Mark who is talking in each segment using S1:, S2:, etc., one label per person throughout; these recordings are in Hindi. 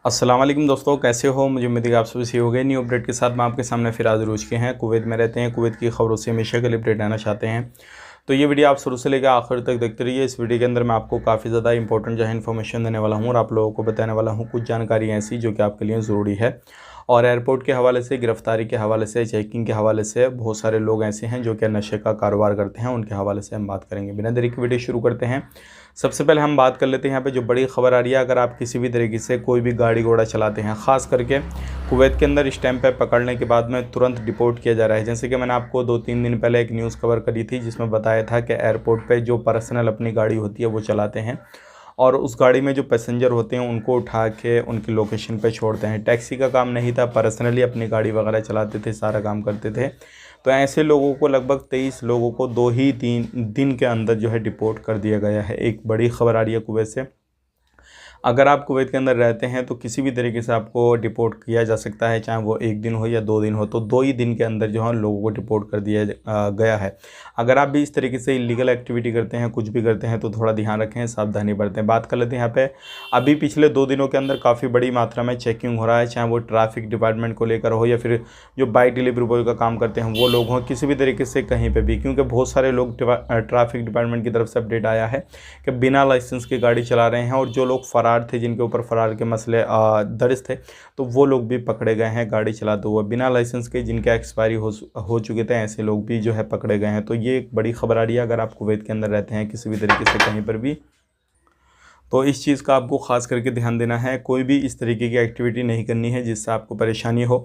S1: अस्सलाम वालेकुम दोस्तों, कैसे हो। मुझे उम्मीद है कि आप सभी सही हो गए। न्यू अपडेट के साथ मैं आपके सामने फिर हाज़िर हो चुके हैं। कुवैत में रहते हैं, कुवैत की खबरों से हमेशा के लिए अपडेट रहना चाहते हैं तो ये वीडियो आप शुरू से लेकर आखिर तक देखते रहिए। इस वीडियो के अंदर मैं आपको काफ़ी ज़्यादा इंपॉर्टेंट जो है इन्फॉर्मेशन देने वाला हूँ और आप लोगों को बताने वाला हूँ कुछ जानकारी ऐसी जो कि आपके लिए ज़रूरी है। और एयरपोर्ट के हवाले से, गिरफ्तारी के हवाले से, चेकिंग के हवाले से बहुत सारे लोग ऐसे हैं जो कि नशे का कारोबार करते हैं, उनके हवाले से हम बात करेंगे। बिना देरी की वीडियो शुरू करते हैं। सबसे पहले हम बात कर लेते हैं यहाँ पे जो बड़ी खबर आ रही है। अगर आप किसी भी तरीके से कोई भी गाड़ी घोड़ा चलाते हैं, ख़ास करके कुवैत के अंदर इस टाइम पे पकड़ने के बाद में तुरंत डिपोर्ट किया जा रहा है। जैसे कि मैंने आपको 2-3 दिन पहले एक न्यूज़ कवर करी थी जिसमें बताया था कि एयरपोर्ट पे जो पर्सनल अपनी गाड़ी होती है वो चलाते हैं और उस गाड़ी में जो पैसेंजर होते हैं उनको उठा के उनकी लोकेशन पे छोड़ते हैं। टैक्सी का काम नहीं था, पर्सनली अपनी गाड़ी वगैरह चलाते थे, सारा काम करते थे। तो ऐसे लोगों को लगभग 23 लोगों को 2 ही 3 दिन के अंदर जो है डिपोर्ट कर दिया गया है। एक बड़ी खबर आ रही है कुवैत से। अगर आप कुवैत के अंदर रहते हैं तो किसी भी तरीके से आपको डिपोर्ट किया जा सकता है, चाहे वो 1 दिन हो या 2 दिन हो। तो 2 ही दिन के अंदर जो है लोगों को डिपोर्ट कर दिया गया है। अगर आप भी इस तरीके से इलीगल एक्टिविटी करते हैं, कुछ भी करते हैं तो थोड़ा ध्यान रखें, सावधानी बरतें। बात कर लेते हैं यहाँ पे। अभी पिछले 2 दिनों के अंदर काफ़ी बड़ी मात्रा में चेकिंग हो रहा है, चाहे वो ट्रैफिक डिपार्टमेंट को लेकर हो या फिर जो बाइक डिलीवरी बॉय का काम करते हैं वो लोग हों, किसी भी तरीके से कहीं पर भी। क्योंकि बहुत सारे लोग ट्रैफिक डिपार्टमेंट की तरफ से अपडेट आया है कि बिना लाइसेंस की गाड़ी चला रहे हैं और जो लोग फ़रार थे, जिनके ऊपर फ़रार के मसले दर्ज थे, तो वो लोग भी पकड़े गए हैं गाड़ी चलाते हुए बिना लाइसेंस के। जिनके एक्सपायरी हो चुके थे, ऐसे लोग भी जो है पकड़े गए हैं। तो ये एक बड़ी खबर आ रही है। अगर आप कुवैत के अंदर रहते हैं किसी भी तरीके से कहीं पर भी, तो इस चीज़ का आपको ख़ास करके ध्यान देना है। कोई भी इस तरीके की एक्टिविटी नहीं करनी है जिससे आपको परेशानी हो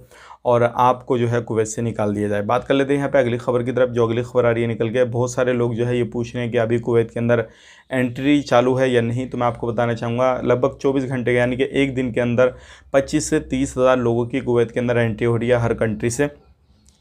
S1: और आपको जो है कुवैत से निकाल दिया जाए। बात कर लेते हैं यहाँ पे अगली खबर की तरफ। जो अगली खबर आ रही है निकल के, बहुत सारे लोग जो है ये पूछ रहे हैं कि अभी कुवैत के अंदर एंट्री चालू है या नहीं। तो मैं आपको बताना चाहूँगा, लगभग 24 घंटे यानी कि एक दिन के अंदर 25 से 30 हज़ार लोगों की कुवैत के अंदर एंट्री हो रही है हर कंट्री से।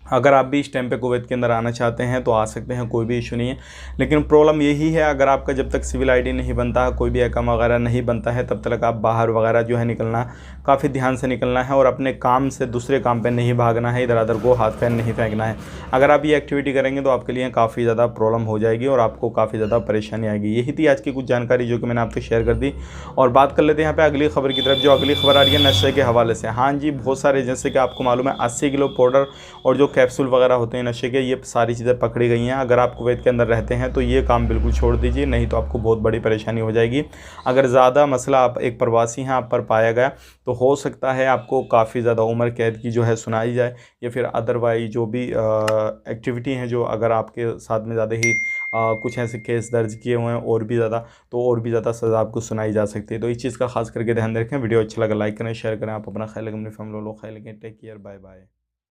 S1: अगर आप भी इस टाइम पे कुवैत के अंदर आना चाहते हैं तो आ सकते हैं, कोई भी इशू नहीं है। लेकिन प्रॉब्लम यही है, अगर आपका जब तक सिविल आईडी नहीं बनता, कोई भी अकाम वगैरह नहीं बनता है, तब तक आप बाहर वगैरह जो है निकलना, काफ़ी ध्यान से निकलना है और अपने काम से दूसरे काम पे नहीं भागना है, इधर उधर को हाथ पैर नहीं फेंकना है। अगर आप ये एक्टिविटी करेंगे तो आपके लिए काफ़ी ज़्यादा प्रॉब्लम हो जाएगी और आपको काफ़ी ज़्यादा परेशानी आएगी। यही थी आज की कुछ जानकारी जो कि मैंने आपसे शेयर कर दी। और बात कर लेते हैं यहाँ पे अगली खबर की तरफ। जो अगली खबर आ रही है नशे के हवाले से। हाँ जी, बहुत सारे, जैसे कि आपको मालूम है, 80 किलो पाउडर और जो कैप्सूल वगैरह होते हैं नशे के, ये सारी चीज़ें पकड़ी गई हैं। अगर आप कुवैत के अंदर रहते हैं तो ये काम बिल्कुल छोड़ दीजिए, नहीं तो आपको बहुत बड़ी परेशानी हो जाएगी। अगर ज़्यादा मसला आप एक प्रवासी हैं आप पर पाया गया तो हो सकता है आपको काफ़ी ज़्यादा उम्र कैद की जो है सुनाई जाए या फिर अदरवाइज जो भी एक्टिविटी हैं, जो अगर आपके साथ में ज़्यादा ही कुछ ऐसे केस दर्ज किए हुए हैं और भी ज़्यादा, तो और भी ज़्यादा सज़ा आपको सुनाई जा सकती है। तो इस चीज़ का खास करके ध्यान रखें। वीडियो अच्छा लगा लाइक करें, शेयर करें। आप अपना ख्याल रखें, अपनी फैमिली लोग ख्याल रखें। Take care, bye bye.